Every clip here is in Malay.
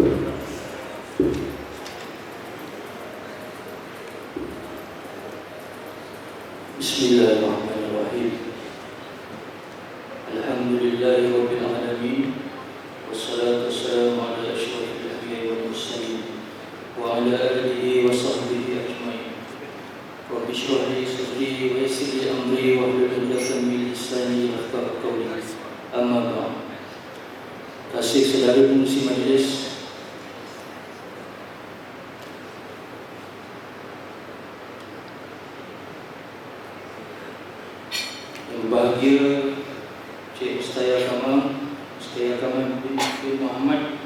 Bismillahirrahmanirrahim. Alhamdulillahirabbil alamin. Wassalatu wassalamu ala asyrafil anbiya'i wal mursalin wa ala alihi wa sahbihi ajmain. Rabbi shrah li sadri wa yassir li amri wahlul 'uqdatam min lisani yafqahu qawli. Amma ba'd. Kasih saudara pengisi majlis, bahagia Cik Ustaz Kamal bin Muhammad,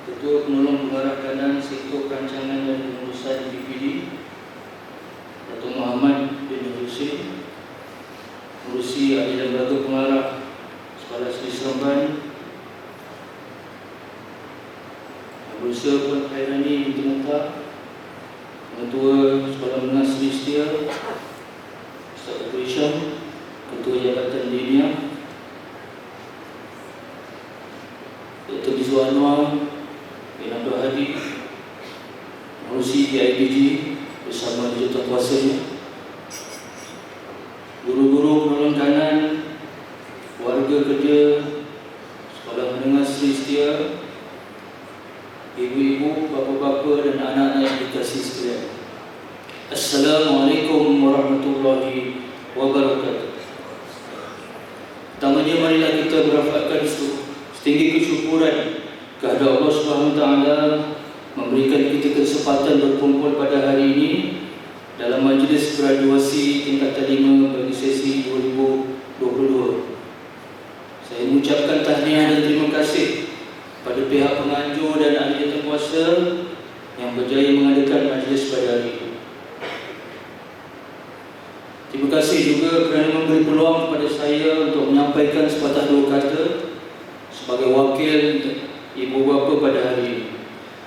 Ketua Penolong Pengarah Kanan Sektor Perancangan dan Pengurusan DPD, Datuk Muhammad bin Husin, Pengurusi Ahli Lembaga Pengarah Sekolah Seri Seremban, Pengurusi Puan Khairani binti Muntah, Ketua Sekolah Menengah Seri Setia Ustaz Ketua Isyam, Ketua Jabatan Dinia, Dr. Bizwa Anwar bin Abdul Hadi, Pengurusi DIPG bersama jurutuan kuasanya, guru-guru penolong kanan, warga kerja Sekolah Menengah Seri Setia, ibu-ibu, bapa-bapa dan anak-anak yang dikasihi sekalian. Assalamualaikum warahmatullahi wabarakatuh. Pertamanya marilah kita merafakkan setinggi kesyukuran kehadrat Allah Subhanahu Wa Taala memberikan kita kesempatan berkumpul pada hari ini dalam majlis graduasi tingkatan 5 bagi sesi 2022. Saya mengucapkan tahniah dan terima kasih pada pihak penganjur dan ahli jawatan-kuasa yang berjaya mengadakan majlis pada hari ini. Terima kasih juga kerana memberi peluang kepada saya untuk menyampaikan sepatah dua kata sebagai wakil ibu bapa pada hari ini.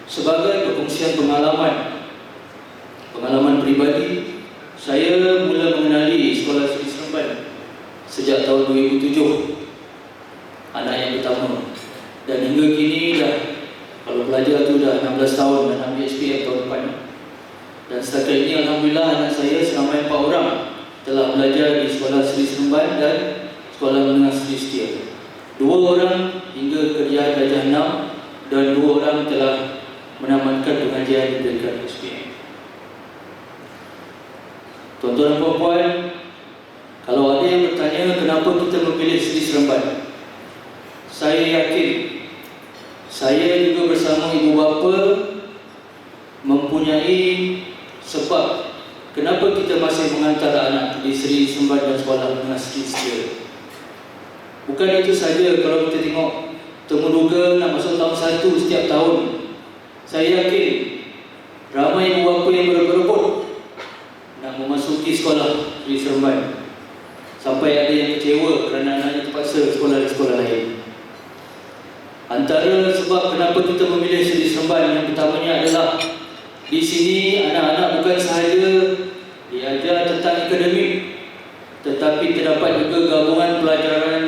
Sebagai perkongsian pengalaman pribadi, saya mula mengenali Sekolah Seri Seremban sejak tahun 2007, anak yang pertama, dan hingga kini dah, kalau pelajar tu dah 16 tahun dan ambil SPM tahun depan. Dan setakat ini alhamdulillah anak saya seramai 4 orang telah belajar di Sekolah Seri Seremban dan Sekolah Menengah Seri Setia. 2 orang hingga kerjaya darjah 6 dan 2 orang telah menamatkan pengajian di peringkat SPM. Tuan-tuan dan puan-puan, kalau ada yang bertanya kenapa kita memilih Seri Seremban, saya yakin saya juga bersama ibu bapa mempunyai sebab kenapa kita masih menghantar anak di Seri Seremban dan Sekolah Menengah Seri Setia. Bukan itu saja, kalau kita tengok temuduga nak masuk tahun 1 setiap tahun, saya yakin ramai ibu bapa yang berebut nak memasuki Sekolah Seri Seremban, sampai ada yang kecewa kerana anaknya terpaksa sekolah di sekolah lain. Antara sebab kenapa kita memilih Seri Seremban yang pertamanya adalah di sini anak-anak bukan sahaja diajar tentang akademik, tetapi terdapat juga gabungan pelajaran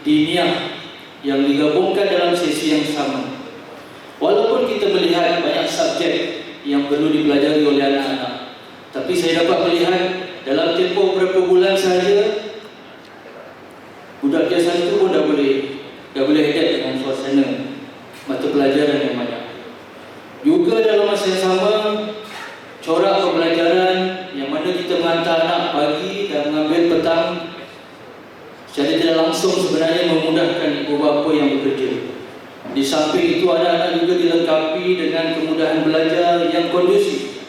diniah yang digabungkan dalam sesi yang sama. Walaupun kita melihat banyak subjek yang perlu dipelajari oleh anak-anak, tapi saya dapat melihat dalam tempoh beberapa bulan sahaja, budak biasa itu pun dah boleh adapt dengan suasana mata pelajaran yang banyak. Juga dalam masa yang sama, corak pembelajaran yang mana kita menghantar anak pagi dan mengambil petang secara tidak langsung sebenarnya memudahkan ibu bapa yang bekerja. Di samping itu, anak-anak juga dilengkapi dengan kemudahan belajar yang kondusif,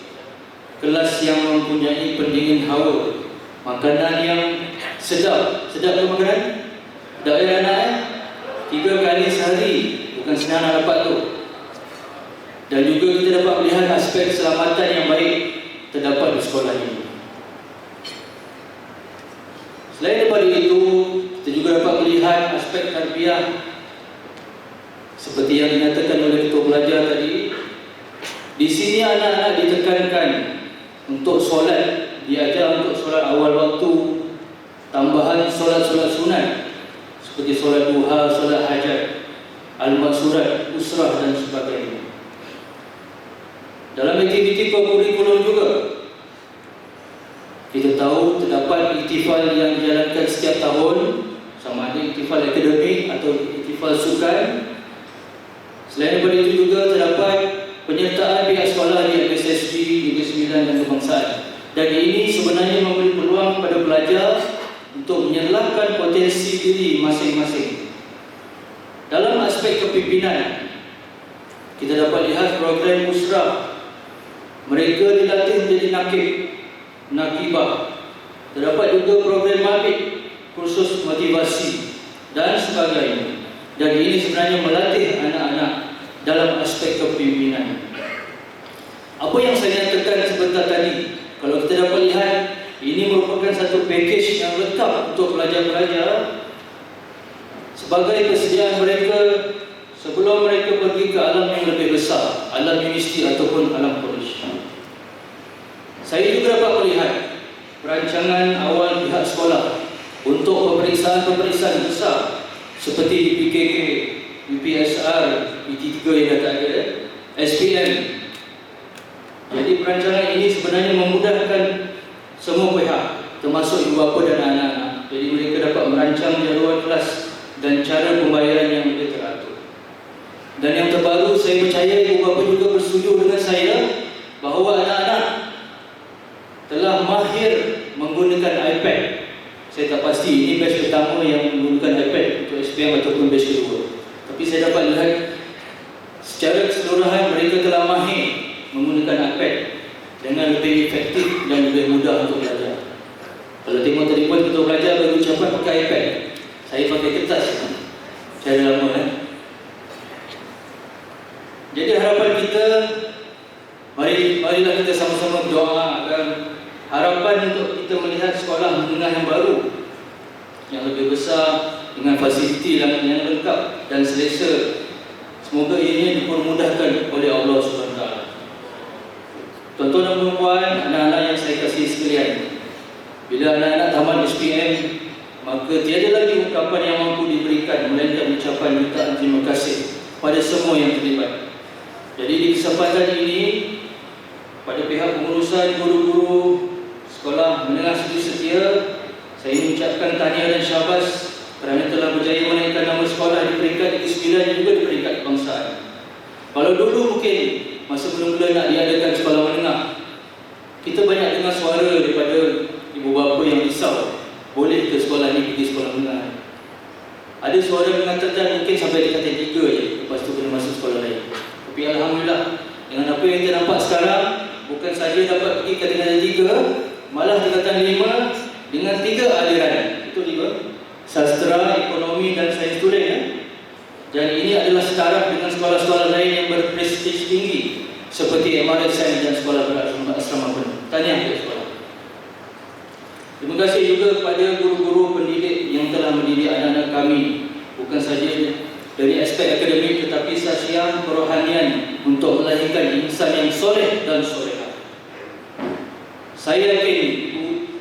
kelas yang mempunyai pendingin hawa, makanan yang sedap ke makanan? Sedap ya anak 3 kali sehari, bukan senang nak dapat tu. Dan juga kita dapat melihat aspek keselamatan yang baik terdapat di sekolah ini. Selain daripada itu, kita juga dapat melihat aspek tarbiyah seperti yang dinyatakan oleh ketua pelajar tadi. Di sini anak-anak ditekankan untuk solat, diajar untuk solat awal waktu, tambahan solat-solat sunat seperti solat duha, solat hajat. al-maksurat, usrah dan sebagainya. Dalam aktiviti kurikulum juga, kita tahu terdapat iktifal yang dijalankan setiap tahun, sama ada iktifal akademik atau iktifal sukan. Selain daripada itu juga terdapat penyertaan pihak sekolah di FSSG, Negeri Sembilan dan Kebangsaan. Dan ini sebenarnya memberi peluang kepada pelajar untuk menyerlahkan potensi diri masing-masing. Dalam aspek kepimpinan, kita dapat lihat program usrah. Mereka dilatih menjadi nakibah. Terdapat juga program mabit, kursus motivasi dan sebagainya. Dan ini sebenarnya melatih anak-anak dalam aspek kepimpinan. Apa yang saya nyatakan sebentar tadi, kalau kita dapat lihat, ini merupakan satu package yang lengkap untuk pelajar-pelajar sebagai persediaan mereka sebelum mereka pergi ke alam yang lebih besar, alam universiti ataupun alam kolej. Saya juga dapat melihat perancangan awal pihak sekolah untuk pemeriksaan-pemeriksaan besar seperti PKK, UPSR, PT3 yang dah tak ada, SPM. Jadi perancangan ini sebenarnya memudahkan semua pihak, termasuk ibu bapa dan anak-anak. Jadi mereka dapat merancang jadual kelas dan cara pembayaran yang lebih teratur. Dan yang terbaru, saya percaya ibu bapa juga bersetuju dengan saya bahawa anak-anak telah mahir menggunakan iPad. Saya tak pasti ini batch pertama yang menggunakan iPad untuk SPM ataupun batch kedua. Tapi saya dapat lihat secara keseluruhan mereka telah mahir menggunakan iPad dengan lebih efektif dan lebih mudah untuk belajar. Kalau tengok telefon kita belajar bagi ucapan pakai iPad. Saya pakai kertas. Saya dah lama Jadi harapan kita, marilah kita sama-sama berdoa agar harapan untuk kita melihat sekolah menengah yang baru, yang lebih besar dengan fasiliti yang lengkap dan selesa. Semoga ini dipermudahkan oleh Allah SWT. Tuan-tuan dan puan-puan, anak-anak yang saya kasih sekalian, bila anak-anak tamat SPM, maka tiada lagi ungkapan yang mampu diberikan melainkan ucapan jutaan terima kasih pada semua yang terlibat. Jadi di kesempatan ini, pada pihak pengurusan guru-guru sekolah menengah sudi setia, saya mengucapkan tahniah dan syabas kerana telah berjaya menaikkan nama sekolah di peringkat Negeri Sembilan dan juga di peringkat kebangsaan. Kalau dulu mungkin masa mula-mula nak diadakan sekolah menengah, kita banyak dengar suara daripada ibu bapa yang risau, boleh ke sekolah ni pergi sekolah menengah. Ada suara mengatakan mungkin sampai tingkatan 3 je, lepas tu kena masuk sekolah lain. Tapi alhamdulillah, dengan apa yang kita nampak sekarang, bukan saja dapat pergi ke tingkatan 3, malah tingkatan 5 dengan 3 aliran. Itu 5: sastra, ekonomi dan sains tulen. Dan ini adalah setara dengan sekolah-sekolah lain yang berprestij tinggi seperti MRSM dan sekolah berasrama penuh. Tahniah kepada sekolah. Terima kasih juga kepada guru-guru pendidik yang telah mendidik anak-anak kami, bukan saja dari aspek akademik tetapi sasiang kerohanian untuk melahirkan insan yang soleh dan solehah. Saya yakin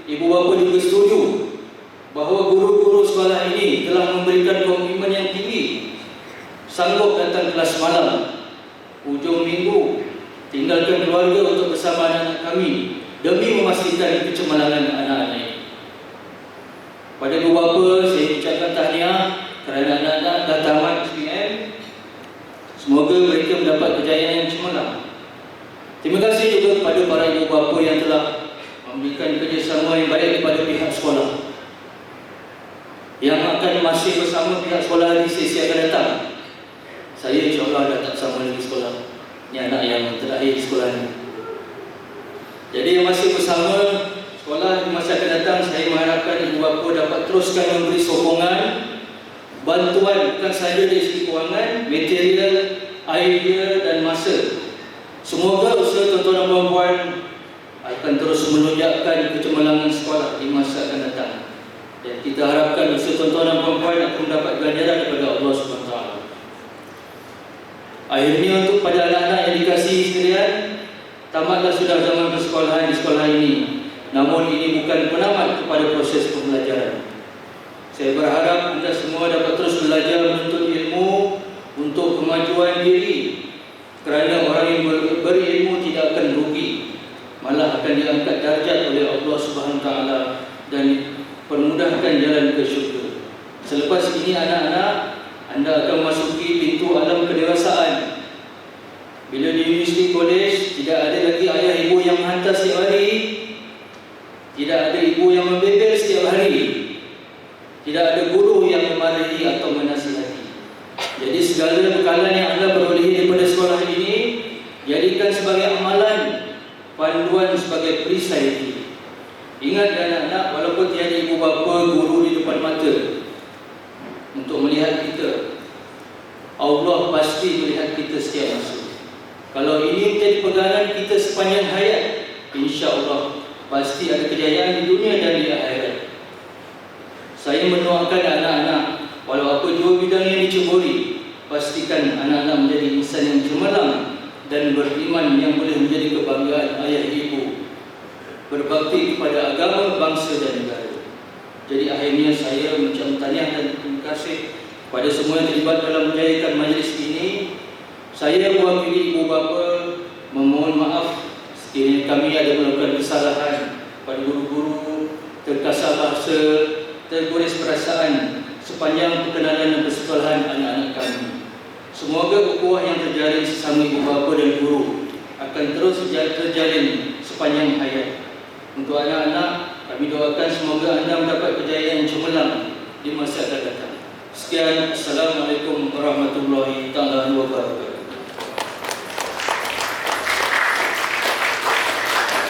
ibu bapa juga setuju bahawa guru-guru sekolah ini telah memberikan komitmen yang tinggi, sanggup datang kelas malam, hujung minggu, tinggalkan keluarga untuk bersama anak-anak kami demi memastikan kecemerlangan anak-anak ini. Pada ibu bapa, saya ucapkan tahniah kerana anak-anak dah tamat SPM. Semoga mereka mendapat kejayaan yang cemerlang. Terima kasih juga kepada para ibu bapa yang telah memberikan kerjasama yang baik kepada pihak sekolah, yang akan masih bersama pihak sekolah di sesi akan datang. Saya insyaAllah dah tak sama lagi sekolah. Ini anak yang terakhir di sekolah ini. Jadi yang masih bersama sekolah di masa akan datang, saya mengharapkan ibu bapa dapat teruskan memberi sokongan, bantuan bukan sahaja dari segi kewangan, material, idea dan masa. Semoga usaha tuan-tuan dan puan-puan akan terus menunjukkan kecemerlangan sekolah di masa akan datang. Dan kita harapkan usaha tuan-tuan dan puan-puan akan mendapat ganjaran daripada Allah SWT. Akhirnya untuk pada anak-anak yang dikasihi sekalian, tamatlah sudah zaman persekolahan di sekolah ini. Namun ini bukan penamat kepada proses pembelajaran. Saya berharap anda semua dapat terus belajar menuntut ilmu untuk kemajuan diri, kerana orang yang berilmu tidak akan rugi, malah akan diangkat darjat oleh Allah Subhanahu Wa Taala dan permudahkan jalan ke syurga. Selepas ini anak-anak, anda akan masuki pintu alam kedewasaan. Bila di universiti college, tidak ada lagi ayah ibu yang menghantar setiap hari, tidak ada ibu yang membebel setiap hari, tidak ada guru yang memarahi atau menasihati. Jadi segala bekalan yang anda perolehi daripada sekolah ini, jadikan sebagai amalan, panduan sebagai perisai. Ingat anak-anak, walaupun tiada ibu bapa, guru di depan mata untuk melihat kita, Allah pasti melihat kita setiap masa. Kalau ini menjadi pegangan kita sepanjang hayat, insya-Allah pasti ada kejayaan di dunia dan di akhirat. Saya mendoakan anak-anak, walau apa jua bidang yang diceburi, pastikan anak-anak menjadi insan yang cemerlang dan beriman yang boleh menjadi kebanggaan ayah ibu, berbakti kepada agama, bangsa dan negara. Jadi akhirnya saya mengucapkan tahniah dan terima kasih kepada semua yang terlibat dalam menjayakan majlis ini. Saya mewakili ibu bapa memohon maaf sekiranya kami ada melakukan kesalahan pada guru-guru, terkasar bahasa, tergores perasaan sepanjang perkenalan dan persekolahan anak-anak kami. Semoga ukhuwah yang terjalin sesama ibu bapa dan guru akan terus terjalin sepanjang hayat. Untuk anak-anak, kami doakan semoga anda mendapat kejayaan yang cemerlang di masa akan datang. Sekian, Assalamualaikum warahmatullahi wabarakatuh.